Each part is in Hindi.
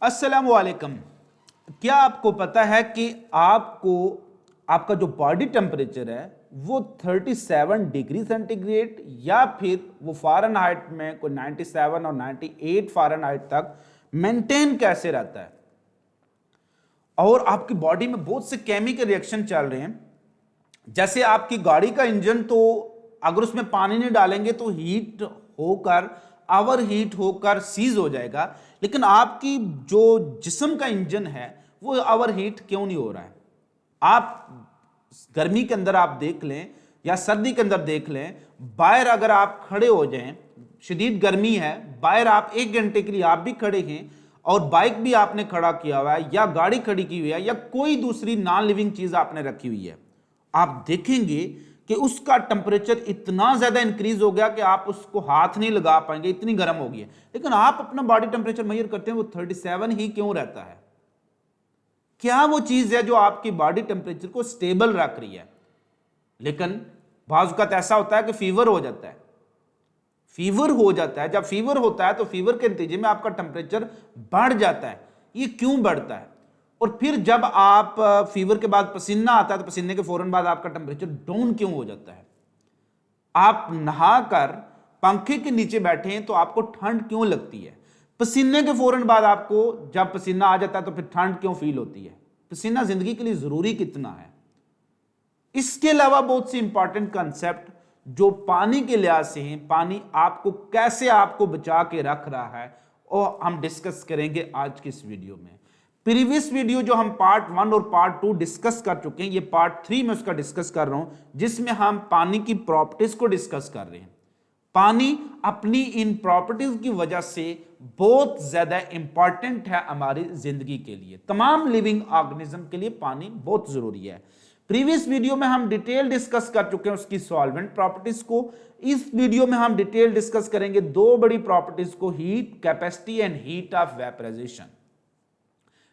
अस्सलाम वालेकुम। क्या आपको पता है कि आपका जो बॉडी टेम्परेचर है वो 37 डिग्री सेंटीग्रेड या फिर वो फ़ारेनहाइट में कोई 97 और 98 फ़ारेनहाइट तक मेंटेन कैसे रहता है। और आपकी बॉडी में बहुत से केमिकल रिएक्शन चल रहे हैं। जैसे आपकी गाड़ी का इंजन, तो अगर उसमें पानी नहीं डालेंगे तो हीट होकर ओवर हीट होकर सीज हो जाएगा, लेकिन आपकी जो जिस्म का इंजन है वो ओवर हीट क्यों नहीं हो रहा है। आप गर्मी के अंदर आप देख लें या सर्दी के अंदर देख लें, बाहर अगर आप खड़े हो जाएं, शदीद गर्मी है, बाहर आप 1 घंटे के लिए आप भी खड़े हैं और बाइक भी आपने खड़ा किया हुआ है या गाड़ी खड़ी की हुई है या कोई दूसरी नॉन लिविंग चीज आपने रखी हुई है, आप देखेंगे कि उसका टेम्परेचर इतना ज्यादा इंक्रीज हो गया कि आप उसको हाथ नहीं लगा पाएंगे, इतनी गर्म हो गई है। लेकिन आप अपना बॉडी टेम्परेचर मेजर करते हैं वो 37 ही क्यों रहता है? क्या वो चीज है जो आपकी बॉडी टेम्परेचर को स्टेबल रख रही है? लेकिन बाज़ औक़ात ऐसा होता है कि फीवर हो जाता है। फीवर हो जाता है, जब फीवर होता है तो फीवर के नतीजे में आपका टेम्परेचर बढ़ जाता है। ये क्यों बढ़ता है? और फिर जब आप फीवर के बाद पसीना आता है तो पसीने के फौरन बाद आपका टेम्परेचर डाउन क्यों हो जाता है? आप नहाकर पंखे के नीचे बैठे हैं तो आपको ठंड क्यों लगती है? पसीने के फौरन बाद आपको जब पसीना आ जाता है तो फिर ठंड क्यों फील होती है? पसीना जिंदगी के लिए जरूरी कितना है? इसके अलावा बहुत सी इंपॉर्टेंट कंसेप्ट जो पानी के लिहाज से हैं, पानी आपको कैसे आपको बचा के रख रहा है, और हम डिस्कस करेंगे आज की इस वीडियो में। प्रीवियस वीडियो जो हम पार्ट 1 और पार्ट 2 डिस्कस कर चुके हैं, ये पार्ट 3 में उसका डिस्कस कर रहा हूं, जिसमें हम पानी की प्रॉपर्टीज को डिस्कस कर रहे हैं। पानी अपनी इन प्रॉपर्टीज की वजह से बहुत ज्यादा इंपॉर्टेंट है हमारी जिंदगी के लिए। तमाम लिविंग ऑर्गेनिज्म के लिए पानी बहुत जरूरी है। प्रीवियस वीडियो में हम डिटेल डिस्कस कर चुके हैं उसकी सॉल्वेंट प्रॉपर्टीज को। इस वीडियो में हम डिटेल डिस्कस करेंगे दो बड़ी प्रॉपर्टीज को, heat capacity and heat of vaporization.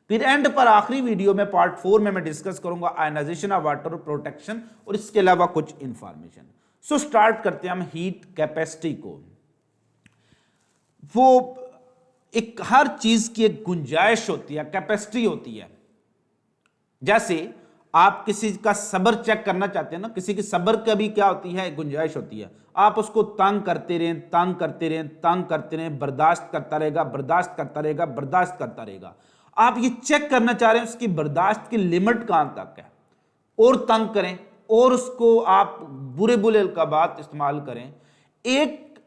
फिर एंड पर आखिरी वीडियो में पार्ट 4 में मैं डिस्कस करूंगा आयनाइजेशन ऑफ वाटर, प्रोटेक्शन और इसके अलावा कुछ इंफॉर्मेशन। सो स्टार्ट करते हैं हम हीट कैपेसिटी को। वो एक हर चीज की एक गुंजाइश होती है, कैपेसिटी होती है। जैसे आप किसी का सब्र चेक करना चाहते हैं ना, किसी की सब्र का भी क्या होती है, गुंजाइश होती है। आप उसको तंग करते रहें, तंग करते रहें, तंग करते रहें, बर्दाश्त करता रहेगा, बर्दाश्त करता रहेगा, बर्दाश्त करता रहेगा। आप ये चेक करना चाह रहे हैं उसकी बर्दाश्त की लिमिट कहां तक है, और तंग करें और उसको आप बुरे बुरे अलकाबात इस्तेमाल करें। एक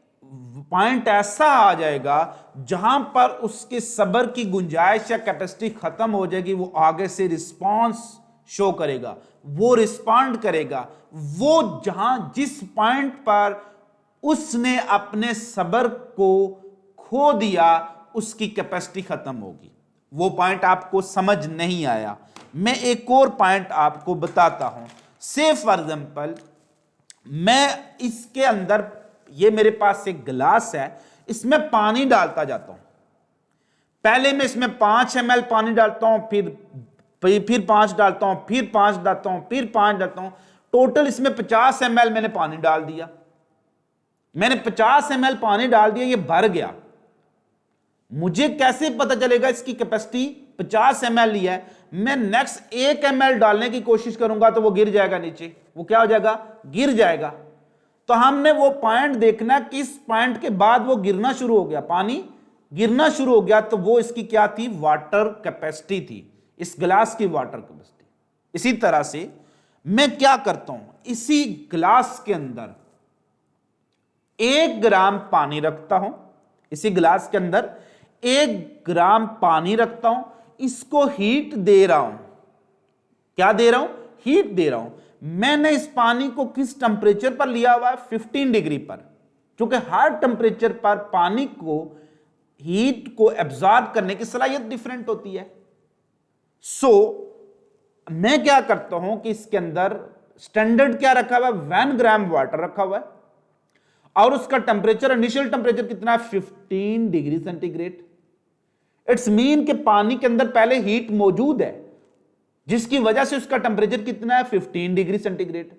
पॉइंट ऐसा आ जाएगा जहां पर उसके सब्र की गुंजाइश या कैपेसिटी खत्म हो जाएगी, वो आगे से रिस्पांस शो करेगा, वो रिस्पॉन्ड करेगा। वो जहां जिस पॉइंट पर उसने अपने सब्र को खो दिया उसकी कैपेसिटी खत्म होगी। वो पॉइंट आपको समझ नहीं आया, मैं एक और पॉइंट आपको बताता हूं। से फॉर एग्जांपल, मैं इसके अंदर, ये मेरे पास एक गिलास है, इसमें पानी डालता जाता हूं। पहले मैं इसमें 5 ml पानी डालता हूं, फिर 5 डालता हूं, फिर 5 डालता हूं, फिर 5 डालता हूं। टोटल इसमें 50 ml मैंने पानी डाल दिया। मैंने 50 ml पानी डाल दिया, ये भर गया। मुझे कैसे पता चलेगा इसकी कैपेसिटी 50 ml लिया है? मैं नेक्स्ट 1 ml डालने की कोशिश करूंगा तो वो गिर जाएगा नीचे। वो क्या हो जाएगा? गिर जाएगा। तो हमने वो पॉइंट देखना, किस पॉइंट के बाद वो गिरना शुरू हो गया, पानी गिरना शुरू हो गया, तो वो इसकी क्या थी? वाटर कैपेसिटी थी, इस गिलास की वाटर कैपेसिटी। इसी तरह से मैं क्या करता हूं, इसी गिलास के अंदर 1 ग्राम पानी रखता हूं। इसी गिलास के अंदर 1 ग्राम पानी रखता हूं, इसको हीट दे रहा हूं। क्या दे रहा हूं? हीट दे रहा हूं। मैंने इस पानी को किस टेंपरेचर पर लिया हुआ है? 15 डिग्री पर। क्योंकि हर टेंपरेचर पर पानी को हीट को एब्जॉर्ब करने की सलाहियत डिफरेंट होती है। सो मैं क्या करता हूं कि इसके अंदर स्टैंडर्ड क्या रखा हुआ है? 1 ग्राम वाटर रखा हुआ है और उसका टेंपरेचर, इनिशियल टेंपरेचर कितना है? 15 डिग्री सेंटीग्रेड। इट्स मीन कि पानी के अंदर पहले हीट मौजूद है, जिसकी वजह से उसका टेंपरेचर कितना है? 15 डिग्री सेंटीग्रेड।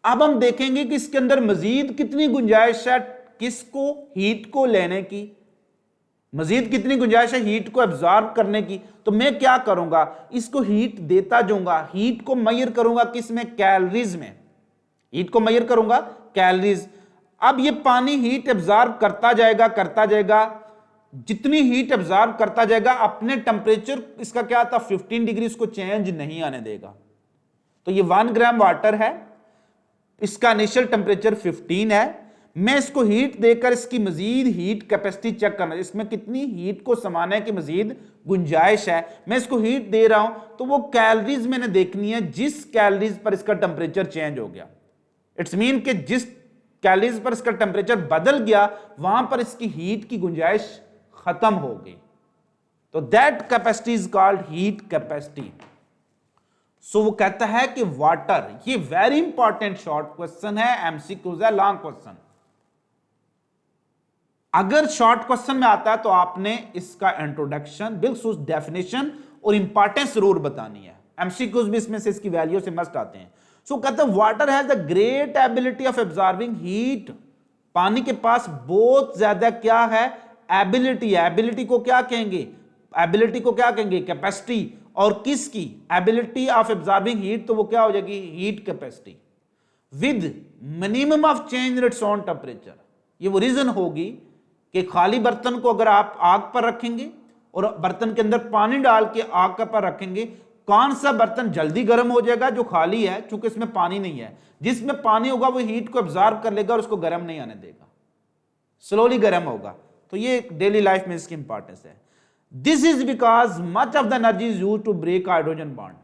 अब हम देखेंगे कि इसके अंदर मजीद कितनी गुंजाइश है किसको? हीट को लेने की। मजीद कितनी गुंजाइश है हीट को एब्जॉर्ब करने की, तो मैं क्या करूंगा, इसको हीट देता जाऊंगा, हीट को मेजर करूंगा किस में, कैलोरीज में, हीट को मेजर करूंगा कैलोरीज। अब ये पानी हीट एब्जॉर्ब करता जाएगा, जितनी हीट एब्जॉर्ब करता जाएगा अपने टेम्परेचर इसका क्या था 15 डिग्री, इसको चेंज नहीं आने देगा। तो ये 1 ग्राम वाटर है, इसका इनिशियल टेम्परेचर 15 है, मैं इसको हीट देकर इसकी मजीद हीट कैपेसिटी चेक करना, इसमें कितनी हीट को समाने की मजीद गुंजाइश है, मैं इसको हीट दे रहा हूं, तो वो कैलोरीज मैंने देखनी है जिस कैलोरीज पर इसका टेम्परेचर चेंज हो गया। इट्स मीन कि जिस कैलोरीज पर इसका टेम्परेचर बदल गया वहां पर इसकी हीट की गुंजाइश खत्म हो गई, तो that capacity is called heat capacity. So वो कहता है कि वाटर, ये वेरी इंपॉर्टेंट शॉर्ट क्वेश्चन है, एमसीक्यूज है, लॉन्ग क्वेश्चन। अगर शॉर्ट क्वेश्चन में आता है तो आपने इसका इंट्रोडक्शन, बिल्कुल डेफिनेशन और इंपॉर्टेंस जरूर बतानी है। एमसीक्यूज भी इसमें से इसकी वैल्यू से मस्ट आते हैं। सो कहते हैं water has the great ability of absorbing heat, पानी के पास बहुत ज्यादा क्या है, एबिलिटी है। एबिलिटी को क्या कहेंगे, एबिलिटी को क्या कहेंगे, कैपेसिटी। और किसकी, एबिलिटी ऑफ एब्जॉर्बिंग हीट, तो वो क्या हो जाएगी, heat capacity with minimum of change in its own temperature. ये वो रीजन होगी कि खाली बर्तन को अगर आप आग पर रखेंगे और बर्तन के अंदर पानी डाल के आग पर रखेंगे, कौन सा बर्तन जल्दी गर्म हो जाएगा, जो खाली है, चूंकि इसमें पानी नहीं है। जिसमें पानी होगा वो हीट को एब्जॉर्ब कर लेगा और उसको गर्म नहीं आने देगा, स्लोली गर्म होगा। तो ये डेली लाइफ में इसकी इंपॉर्टेंस है। This is because much of the energy is used to break hydrogen bond,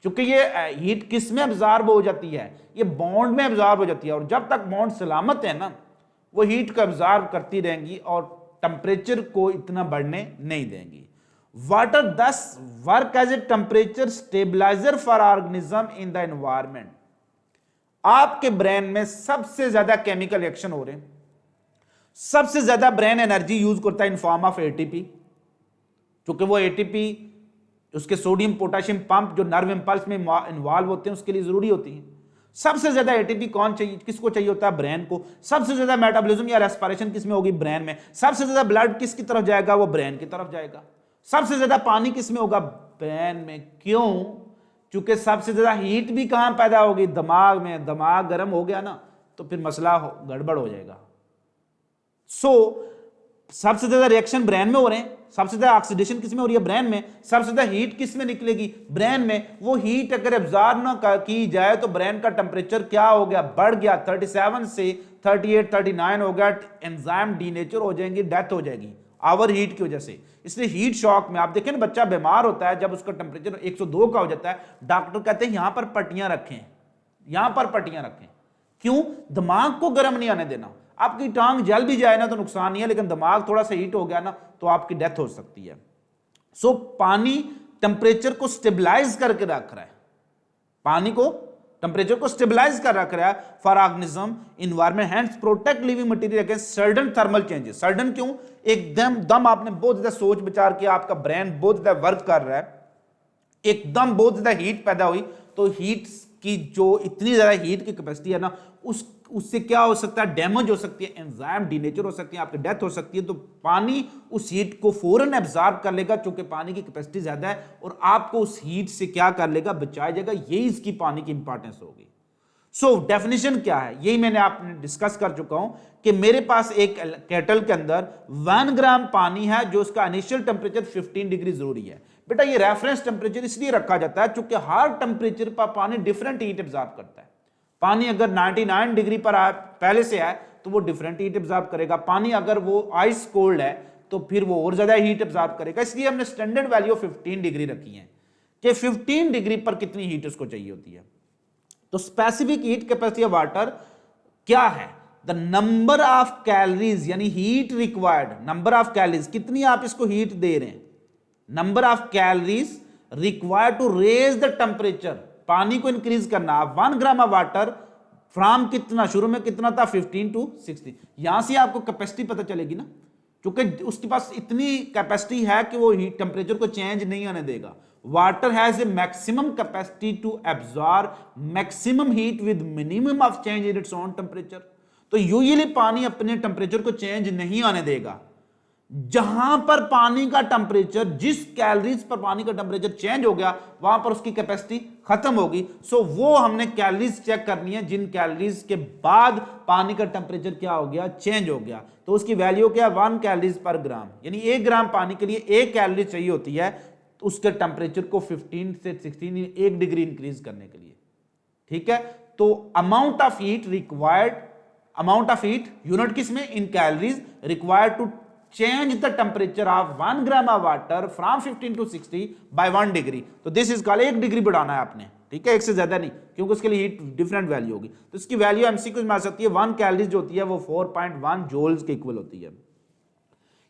क्योंकि ये हीट किस में एब्जॉर्ब हो जाती है, ये बॉन्ड में एब्जॉर्ब हो जाती है, और जब तक बॉन्ड सलामत है ना, वो हीट को एब्जॉर्ब करती रहेंगी और टेम्परेचर को इतना बढ़ने नहीं देंगी। Water thus work as a temperature stabilizer for organism in the environment. आपके ब्रेन में सबसे ज्यादा केमिकल रिएक्शन हो रहे हैं, सबसे ज्यादा ब्रेन एनर्जी यूज करता है इन फॉर्म ऑफ एटीपी, क्योंकि वो एटीपी उसके सोडियम पोटेशियम पंप जो नर्व इंपल्स में इन्वॉल्व होते हैं उसके लिए जरूरी होती है। सबसे ज्यादा एटीपी कौन चाहिए, किसको चाहिए होता है, ब्रेन को। सबसे ज्यादा मेटाबॉलिज्म या रेस्पिरेशन किस में होगी, ब्रेन में। सबसे ज्यादा ब्लड किसकी तरफ जाएगा, वो ब्रेन की तरफ जाएगा। सबसे ज्यादा पानी किस में होगा, ब्रेन में। क्यों, क्योंकि सबसे ज्यादा हीट भी कहां पैदा होगी, दिमाग में। दिमाग गर्म हो गया ना तो फिर मसला गड़बड़ हो जाएगा। सबसे ज्यादा रिएक्शन ब्रेन में हो रहे हैं, सबसे ज्यादा ऑक्सीडेशन किस में हो रही है, ब्रेन में। सबसे ज्यादा हीट किस में निकलेगी, ब्रेन में। वो हीट अगर एब्जॉर्ब ना की जाए तो ब्रेन का टेम्परेचर क्या हो गया, बढ़ गया, 37 से 38 39 हो गया, एंजाइम डीनेचर हो जाएंगी, डेथ हो जाएगी ओवर हीट की वजह से। इसलिए हीट शॉक में आप देखें ना, बच्चा बीमार होता है, जब उसका टेम्परेचर 102 का हो जाता है, डॉक्टर कहते हैं यहां पर पट्टियां रखें, यहां पर पट्टियां रखें। क्यों, दिमाग को गर्म नहीं आने देना। आपकी टांग जल भी जाए ना तो नुकसान नहीं है, लेकिन दिमाग थोड़ा सा हीट हो गया ना तो आपकी डेथ हो सकती है। पानी टेम्परेचर को स्टेबलाइज करके रख रहा है, पानी को टेम्परेचर को स्टेबलाइज कर रख रहा है for organism environment, hands protect living material against sudden thermal changes. Sudden क्यों, एकदम दम आपने बहुत ज्यादा सोच विचार किया, आपका ब्रेन बहुत ज्यादा वर्क कर रहा है, एकदम बहुत ज्यादा हीट पैदा हुई, तो हीट की जो इतनी ज्यादा हीट की कैपेसिटी है ना, उससे क्या हो सकता है, डैमेज हो सकती है, एंजाइम डीनेचर हो सकती है, आपकी डेथ हो सकती है। तो पानी उस हीट को फौरन एब्जॉर्ब कर लेगा, क्योंकि पानी की कैपेसिटी ज्यादा है, और आपको उस हीट से क्या कर लेगा, बचाया जाएगा। यही इसकी पानी की इंपॉर्टेंस होगी। डेफिनेशन क्या है, यही मैंने आपने डिस्कस कर चुका हूं कि मेरे पास एक केटल के अंदर 1 ग्राम पानी है, जो उसका इनिशियल टेम्परेचर 15 डिग्री जरूरी है। बेटा ये रेफरेंस टेम्परेचर इसलिए रखा जाता है क्योंकि हर टेम्परेचर पर पानी डिफरेंट हीट एब्जॉर्ब करता है। पानी अगर 99 डिग्री पर पहले से है तो वो डिफरेंट हीट एब्जॉर्ब करेगा। पानी अगर वो आइस कोल्ड है तो फिर वो और ज्यादा हीट एब्जॉर्ब करेगा। इसलिए हमने स्टैंडर्ड वैल्यू 15 डिग्री रखी है कि 15 डिग्री पर कितनी हीट उसको चाहिए होती है। तो specific heat capacity of water क्या है, द नंबर ऑफ कैलोरीज, यानी heat required, number of calories, कितनी आप इसको हीट दे रहे हैं, number of calories required to raise the temperature, पानी को इंक्रीज करना। 1 ग्राम ऑफ वाटर फ्रॉम कितना, शुरू में कितना था 15 to 60, यहां से आपको कैपेसिटी पता चलेगी ना, क्योंकि उसके पास इतनी कैपेसिटी है कि वो हीट टेम्परेचर को चेंज नहीं आने देगा। Water has a maximum capacity to absorb maximum heat with minimum of change in its own temperature. तो यूजुअली पानी अपने टेम्परेचर को चेंज नहीं आने देगा। जहां पर पानी का टेम्परेचर, जिस कैलोरीज पर पानी का टेम्परेचर चेंज हो गया वहां पर उसकी कैपेसिटी खत्म होगी। सो वो हमने कैलोरीज चेक करनी है जिन कैलोरीज के बाद पानी का टेम्परेचर क्या हो गया, चेंज हो गया। तो उसकी वैल्यू क्या है, 1 कैलोरीज पर ग्राम, यानी 1 ग्राम पानी के लिए 1 कैलोरी चाहिए होती है तो उसके टेम्परेचर को 15 से 16 1 डिग्री इंक्रीज करने के लिए। ठीक है, तो amount of heat required, amount of heat unit किसमें, in calories, required to change the temperature of 1 gram of water from 15 to 60 by 1 degree। तो दिस इज कॉल्ड 1 डिग्री बढ़ाना है आपने, ठीक है, एक से ज्यादा नहीं, क्योंकि उसके लिए हीट डिफरेंट वैल्यू होगी। तो इसकी वैल्यू एमसीक्यू में आ सकती है 1 कैलोरी जो होती है वो 4.1 जूल्स के इक्वल होती है।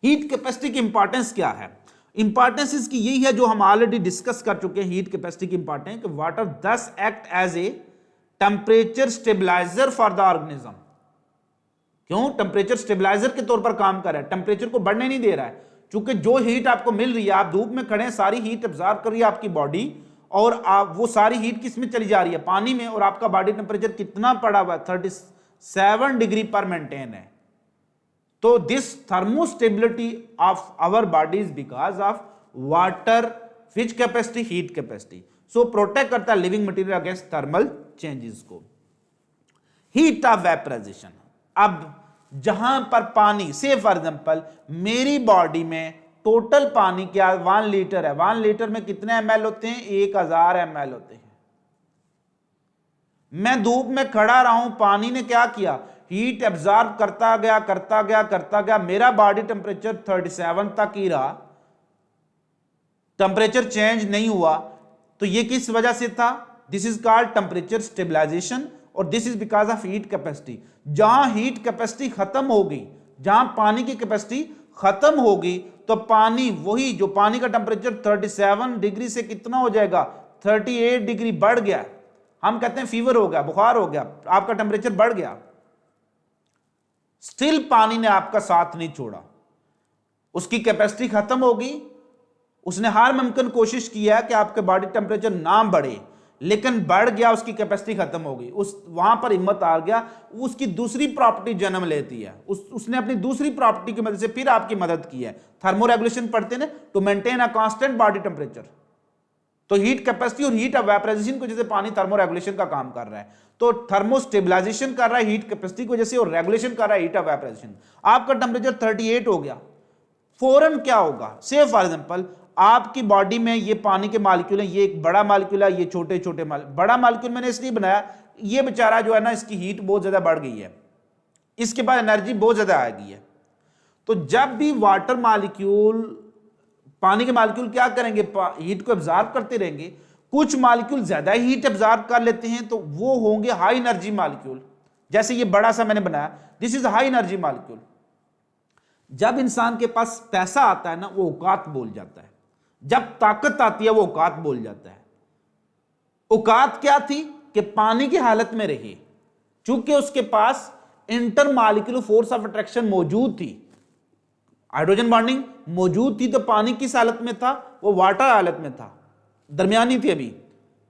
हीट कैपेसिटी की इंपॉर्टेंस क्या है, इंपॉर्टेंस इसकी यही है जो हम ऑलरेडी डिस्कस कर चुके हैं। हीट कैपेसिटी की इंपॉर्टेंस कि water thus act as a temperature stabilizer for the organism. क्यों, टेम्परेचर स्टेबलाइजर के तौर पर काम कर रहा है, टेम्परेचर को बढ़ने नहीं दे रहा है। क्योंकि जो हीट आपको मिल रही है, आप धूप में खड़े हैं, सारी हीट एब्जॉर्ब कर रही है आपकी बॉडी, और आप वो सारी हीट किस में चली जा रही है, पानी में, और आपका बॉडी टेम्परेचर कितना पड़ा हुआ है, 37 डिग्री पर मेंटेन है। तो this thermostability of our body is because of water, which capacity, heat capacity. So protect करता है living material against thermal changes को। हीट ऑफ वेपराइजेशन, अब जहां पर पानी, से फॉर एग्जांपल मेरी बॉडी में टोटल पानी क्या 1 लीटर है, 1 लीटर में कितने ml होते हैं, 1000 ml होते हैं। मैं धूप में खड़ा रहा हूं, पानी ने क्या किया, हीट एब्जॉर्ब करता गया करता गया करता गया, मेरा बॉडी टेम्परेचर 37 तक ही रहा, टेम्परेचर चेंज नहीं हुआ। तो ये किस वजह से था, this is called temperature stabilization, और this is because of heat capacity. जहां हीट कैपेसिटी खत्म होगी, जहां पानी की कैपेसिटी खत्म होगी, तो पानी, वही जो पानी का टेम्परेचर 37 डिग्री से कितना हो जाएगा, 38 डिग्री बढ़ गया, हम कहते हैं फीवर हो गया, बुखार हो गया, आपका टेम्परेचर बढ़ गया, स्टिल पानी ने आपका साथ नहीं छोड़ा, उसकी कैपेसिटी खत्म होगी, उसने हर मुमकिन कोशिश किया कि आपके बॉडी टेम्परेचर ना बढ़े, लेकिन बढ़ गया, उसकी कैपेसिटी खत्म हो गई, उस वहां पर हिम्मत आ गया, उसकी दूसरी प्रॉपर्टी जन्म लेती है, उसने अपनी दूसरी प्रॉपर्टी की मदद से फिर आपकी मदद की है। थर्मो रेगुलेशन पढ़ते ना, to maintain a constant body temperature. तो हीट कैपेसिटी और हीट ऑफ वेपराइजेशन की वजह से पानी थर्मो रेगुलेशन का काम कर रहा है, तो थर्मो स्टेबलाइजेशन कर रहा है हीट कैपेसिटी की वजह से, और रेगुलेशन कर रहा है हीट ऑफ वेपराइजेशन। आपका टेम्परेचर 38 हो गया, फौरन क्या होगा, से फॉर एग्जांपल आपकी बॉडी में ये पानी के मॉलिक्यूल हैं, ये एक बड़ा मॉलिक्यूल है, ये छोटे छोटे बड़ा मॉलिक्यूल मैंने इसलिए बनाया, ये बेचारा जो है ना, इसकी हीट बहुत ज्यादा बढ़ गई है, इसके बाद एनर्जी बहुत ज्यादा आ गई है। तो जब भी वाटर मॉलिक्यूल, पानी के मॉलिक्यूल क्या करेंगे, हीट को एब्जॉर्ब करते रहेंगे, कुछ मॉलिक्यूल ज्यादा हीट एब्जॉर्ब कर लेते हैं, तो वो होंगे हाई एनर्जी मॉलिक्यूल। जैसे ये बड़ा सा मैंने बनाया, this is high energy molecule. जब इंसान के पास पैसा आता है ना, वो औकात बोल जाता है, जब ताकत आती है वो औकात बोल जाता है। औकात क्या थी कि पानी की हालत में रही, चूंकि उसके पास इंटरमॉलिक्यूलर फोर्स ऑफ अट्रैक्शन मौजूद थी, हाइड्रोजन बॉन्डिंग मौजूद थी, तो पानी किस हालत में था, वो वाटर हालत में था, दरमियानी थी अभी।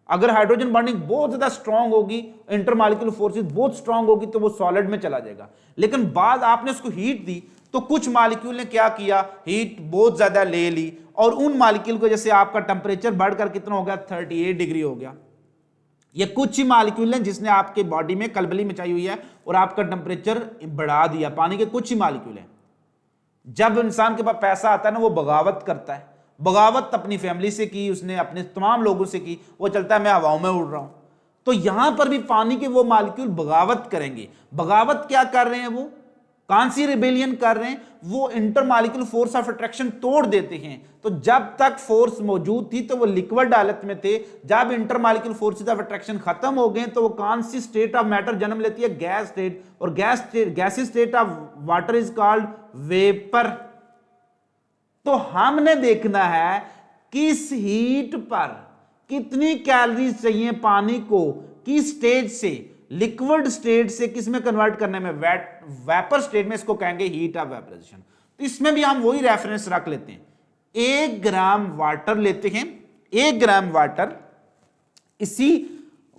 अगर हाइड्रोजन बॉन्डिंग बहुत ज्यादा स्ट्रांग होगी, इंटरमॉलिक्यूलर फोर्सेस बहुत स्ट्रांग होगी, तो वो सॉलिड में चला जाएगा। लेकिन बाद आपने उसको हीट दी, तो कुछ मॉलिक्यूल ने क्या किया, हीट बहुत ज्यादा ले ली, और उन मॉलिक्यूल को जैसे आपका टेम्परेचर बढ़कर कितना हो गया, 38 डिग्री हो गया। ये कुछ ही मॉलिक्यूल हैं जिसने आपके बॉडी में कलबली मचाई हुई है और आपका टेम्परेचर बढ़ा दिया, पानी के कुछ ही मॉलिक्यूल हैं। जब इंसान के पास पैसा आता है ना, वो बगावत करता है, बगावत अपनी फैमिली से की, उसने अपने तमाम लोगों से की, वो चलता है मैं हवाओं में उड़ रहा हूं। तो यहां पर भी पानी के वो मॉलिक्यूल बगावत करेंगे। बगावत क्या कर रहे हैं, वो कौन सी रिबेलियन कर रहे हैं, वो इंटरमॉलिक्यूलर फोर्स ऑफ अट्रैक्शन तोड़ देते हैं। तो जब तक फोर्स मौजूद थी तो वो लिक्विड हालत में थे, जब इंटरमॉलिक्यूलर फोर्सेस ऑफ अट्रैक्शन खत्म हो गए तो वो कौन सी स्टेट ऑफ मैटर जन्म लेती है, गैस स्टेट, और gaseous state of water is called vapour. तो हमने देखना है किस हीट पर कितनी कैलोरीज चाहिए पानी को, किस स्टेज से, लिक्विड स्टेट से किस में कन्वर्ट करने में, वेपर स्टेट में, इसको कहेंगे हीट ऑफ वेपराइजेशन। तो इसमें भी हम वही रेफरेंस रख लेते हैं, 1 ग्राम वाटर लेते हैं, 1 ग्राम वाटर, इसी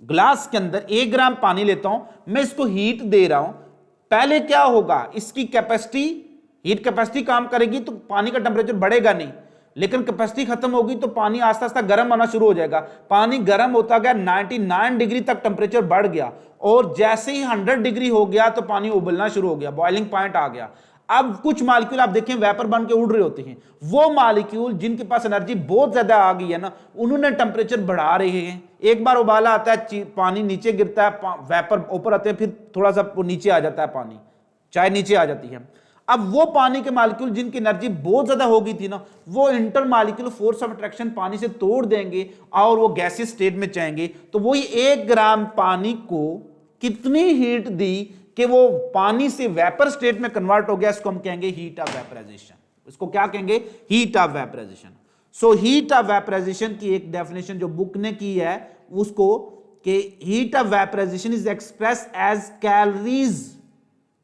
ग्लास के अंदर 1 ग्राम पानी लेता हूं, मैं इसको हीट दे रहा हूं। पहले क्या होगा, इसकी कैपेसिटी, हीट कैपेसिटी काम करेगी तो पानी का टेम्परेचर बढ़ेगा नहीं, लेकिन कैपेसिटी खत्म होगी तो पानी आस्ता आस्ता गर्म होना शुरू हो जाएगा। पानी गर्म होता गया, 99 डिग्री तक टेम्परेचर बढ़ गया, और जैसे ही 100 डिग्री हो गया तो पानी उबलना शुरू हो गया, बॉइलिंग पॉइंट आ गया। अब कुछ मॉलिक्यूल आप देखें वेपर बन के उड़ रहे होते हैं, वो मॉलिक्यूल जिनके पास एनर्जी बहुत ज्यादा आ गई है ना, उन्होंने टेम्परेचर बढ़ा रहे हैं। एक बार उबाला आता है, पानी नीचे गिरता है, वेपर ऊपर आते हैं, फिर थोड़ा सा नीचे आ जाता है, पानी चाय नीचे आ जाती है। अब वो पानी के मॉलिक्यूल जिनकी एनर्जी बहुत ज्यादा हो गई थी ना, वो inter molecule force of attraction पानी से तोड़ देंगे और वो गैसियस स्टेट में जाएंगे। तो वही 1 ग्राम पानी को कितनी हीट दी कि वो पानी से वेपर स्टेट में कन्वर्ट हो गया, इसको हम कहेंगे हीट ऑफ वेपराइजेशन। इसको क्या कहेंगे? Heat of vaporization. So heat of vaporization की एक डेफिनेशन जो बुक ने की है उसको कि heat of vaporization is express as calories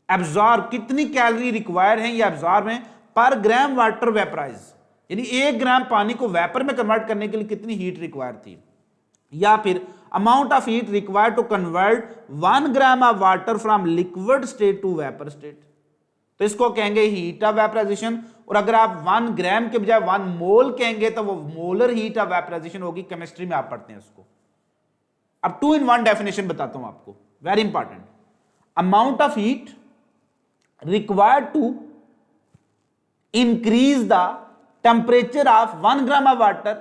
absorb, कितनी कैलोरी रिक्वायर्ड है या एब्जॉर्ब है पर ग्राम वाटर वेपराइज, यानी 1 ग्राम पानी को वेपर में कन्वर्ट करने के लिए कितनी हीट रिक्वायर्ड थी। या फिर amount of heat required to convert 1 gram of water from liquid state to vapour state, तो इसको कहेंगे हीट ऑफ वेपराइजेशन। और अगर आप 1 ग्राम के बजाय 1 मोल कहेंगे तो वो मोलर हीट ऑफ वेपराइजेशन होगी, केमिस्ट्री में आप पढ़ते हैं उसको। अब 2 in 1 डेफिनेशन बताता हूं आपको, very important. Amount of heat required to increase the temperature of 1 gram of water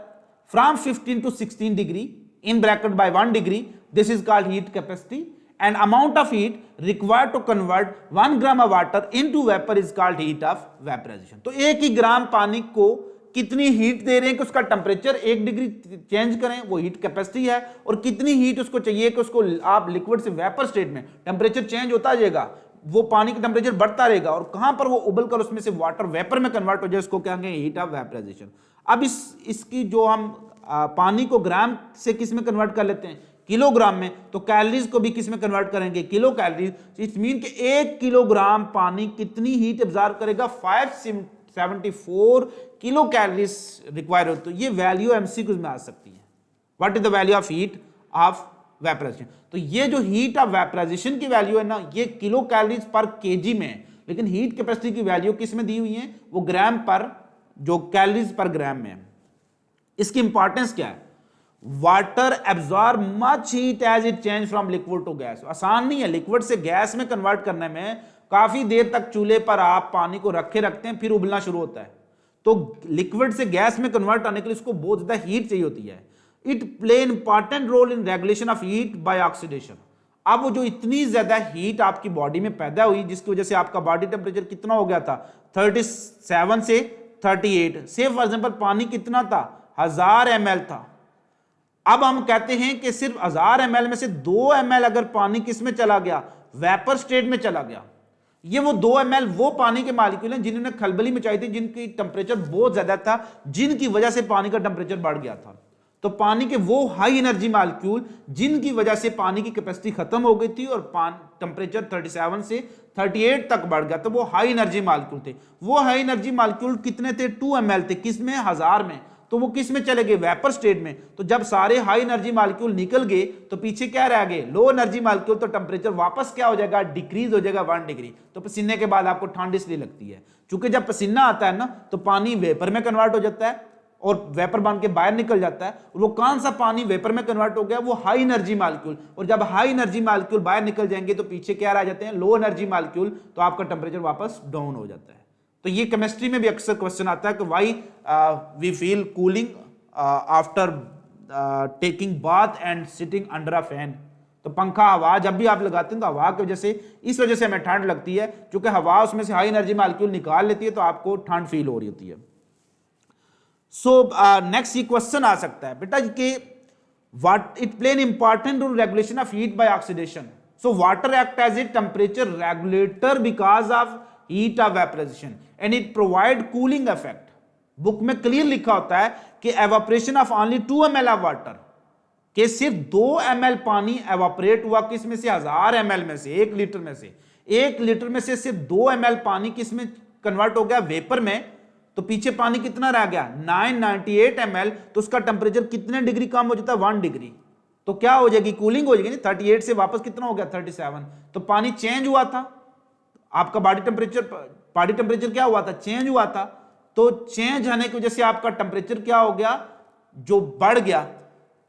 from 15 to 16 degree in bracket by 1 degree, this is called heat capacity, and amount of heat required to convert 1 gram of water into vapor is called heat of vaporization। तो 1 ही ग्राम पानी को कितनी हीट दे रहे हैं कि उसका टेम्परेचर 1 डिग्री चेंज करें, वो हीट कैपेसिटी है, और कितनी हीट उसको चाहिए कि उसको आप लिक्विड से वेपर स्टेट में टेम्परेचर चेंज होता जाएगा, वो पानी का टेम्परेचर बढ़ता रहेगा, और कहां पर वो उबलकर उसमें से वाटर वेपर में कन्वर्ट हो जाए, उसको क्या कहेंगे? Heat of vaporization. अब इसकी जो हम पानी को ग्राम से किस में कन्वर्ट कर लेते हैं? किलोग्राम में। तो कैलोरीज को भी किस में कन्वर्ट करेंगे? Kilo calories. इट मीन कि 1 किलोग्राम पानी कितनी हीट एब्जॉर्ब करेगा? 574 किलो कैलोरीज रिक्वायर हो। तो ये वैल्यू एमसीक्यूज में आ सकती है। What is the value of heat of vaporization? तो ये जो हीट ऑफ वेपराइजेशन की वैल्यू है ना, ये किलो कैलोरीज पर केजी में है, लेकिन हीट कैपेसिटी की वैल्यू किस में दी हुई है? वो ग्राम पर, जो कैलोरीज पर ग्राम में है। इसकी इंपॉर्टेंस क्या है? Water absorb much heat as it change from liquid to gas. आसान नहीं है, लिक्विड से गैस में कन्वर्ट करने में काफी देर तक चूल्हे पर आप पानी को रखते हैं, फिर उबलना शुरू होता है। तो लिक्विड से गैस में कन्वर्ट होने के लिए इसको बहुत ज्यादा हीट चाहिए होती है। It play important role in regulation of heat by oxidation. अब वो जो इतनी ज्यादा हीट आपकी बॉडी में पैदा हुई, जिसकी वजह से आपका बॉडी टेम्परेचर कितना हो गया था? 37 से 38। से फॉर एग्जांपल पानी कितना था? 1000 ml था। अब हम कहते हैं कि सिर्फ 1000 ml में से 2 ml अगर पानी किस में चला गया? वेपर स्टेट में चला गया। ये वो 2 ml वो पानी के मॉलिक्यूल हैं जिन्होंने खलबली मचाई थी, जिनकी टेम्परेचर बहुत ज्यादा था, जिनकी वजह से पानी का टेम्परेचर बढ़ गया था। तो पानी के वो हाई एनर्जी मॉलिक्यूल जिनकी वजह से पानी की कैपेसिटी खत्म हो गई थी और टेम्परेचर 37 से 38 तक बढ़ गया, तो वो हाई एनर्जी मॉलिक्यूल थे। वो हाई एनर्जी मॉलिक्यूल कितने थे? 2 ml थे। किस में? 1000 में। तो वो किस में चले गए? वेपर स्टेट में। तो जब सारे हाई एनर्जी मॉलिक्यूल निकल गए तो पीछे क्या रह गए? Low energy molecule. तो टेम्परेचर वापस क्या हो जाएगा? डिक्रीज हो जाएगा 1 डिग्री। तो पसीने के बाद आपको ठंड इसलिए लगती है, क्योंकि जब पसीना आता है ना तो पानी वेपर में कन्वर्ट हो जाता है और वेपर बन के बाहर निकल जाता है। वो कौन सा पानी वेपर में कन्वर्ट हो गया? वो हाई एनर्जी मॉलिक्यूल। और जब हाई एनर्जी मॉलिक्यूल बाहर निकल जाएंगे तो पीछे क्या रह जाते हैं? Low energy molecule. तो आपका टेम्परेचर वापस डाउन हो जाता है। तो ये केमिस्ट्री में भी अक्सर क्वेश्चन आता है कि why we feel cooling after taking bath and sitting under a fan. तो पंखा, हवा जब भी आप लगाते हैं तो हवा की वजह से, इस वजह से हमें ठंड लगती है, क्योंकि हवा उसमें से हाई एनर्जी मॉलिक्यूल निकाल लेती है, तो आपको ठंड फील हो रही होती है। सो नेक्स्ट ये क्वेश्चन आ सकता है बेटा कि what it play an important role regulation of heat by oxidation. So water act as a temperature regulator because of heat of vaporization and it provide cooling effect. Book में क्लियर लिखा होता है कि evaporation of only 2 ml of water, कि सिर्फ 2 ml पानी एवापोरेट हुआ किस में से? 1000 ml में से, 1 लीटर में से। 1 लीटर में से सिर्फ 2 ml पानी किस में कन्वर्ट हो गया? वेपर में। तो पीछे पानी कितना रह गया? 998 ml। तो उसका टेम्परेचर कितने डिग्री कम हो जाता है? 1 डिग्री। तो क्या हो जाएगी? कूलिंग हो जाएगी। 38 से वापस कितना हो गया? 37। तो पानी चेंज हुआ था, आपका बॉडी टेम्परेचर बॉडी टेम्परेचर क्या हुआ था, चेंज हुआ था। तो चेंज होने की वजह से आपका टेम्परेचर क्या हो गया, जो बढ़ गया,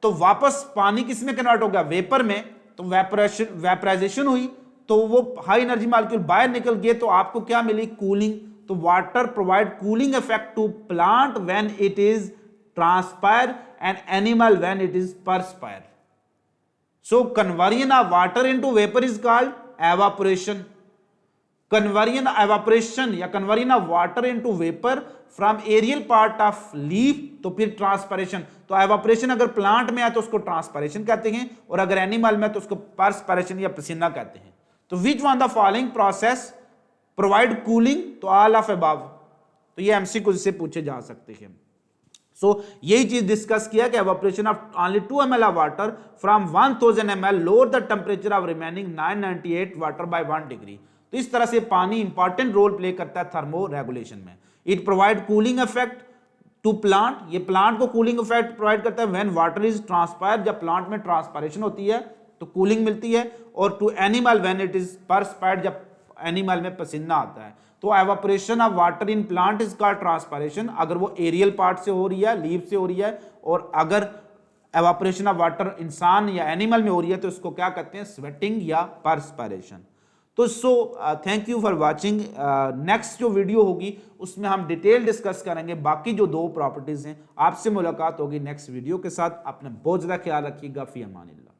तो वापस पानी किस में कन्वर्ट हो गया, वेपर में। तो वेपराइजेशन हुई, तो वो हाई एनर्जी मॉलिक्यूल बाहर निकल गए, तो आपको क्या मिली, कूलिंग। तो water provide cooling effect to plant when it is transpire and animal when it is perspire. So conversion of water into vapour is called evaporation. Conversion evaporation या conversion of water into vapour from aerial part of leaf, तो फिर ट्रांसपायरेशन। तो एवापोरेशन अगर प्लांट में है तो उसको ट्रांसपायरेशन कहते हैं, और अगर एनिमल में तो उसको परस्पायरेशन या पसीना कहते हैं। तो which one the following process provide cooling, तो ऑल ऑफ अबव। तो ये एमसीक्यू से पूछे जा सकते हैं। सो यही चीज डिस्कस किया कि evaporation of only 2 ml of water from 1000 ml lower the temperature of remaining 998 water bye 1 degree. तो इस तरह से पानी इंपॉर्टेंट रोल प्ले करता है थर्मो रेगुलेशन में। It provide cooling effect to plant, ये प्लांट को कूलिंग इफेक्ट प्रोवाइड करता है व्हेन वाटर इज ट्रांसपायर, जब प्लांट में ट्रांसपायरेशन होती है तो कूलिंग मिलती है। और to animal when it is perspired, जब एनिमल में पसीना आता है। तो evaporation of water in plant is called transpiration, अगर वो एरियल पार्ट से हो रही है, लीफ से हो रही है। और अगर एवापोरेशन ऑफ वाटर इंसान या एनिमल में हो रही है तो इसको क्या कहते हैं, स्वेटिंग या परस्पायरेशन। तो thank you for watching. Next जो वीडियो होगी उसमें हम डिटेल डिस्कस करेंगे बाकी जो 2 प्रॉपर्टीज हैं। आपसे मुलाकात होगी नेक्स्ट वीडियो के साथ। अपना बहुत ज़्यादा ख्याल रखिएगा। फी अमानिल्लाह।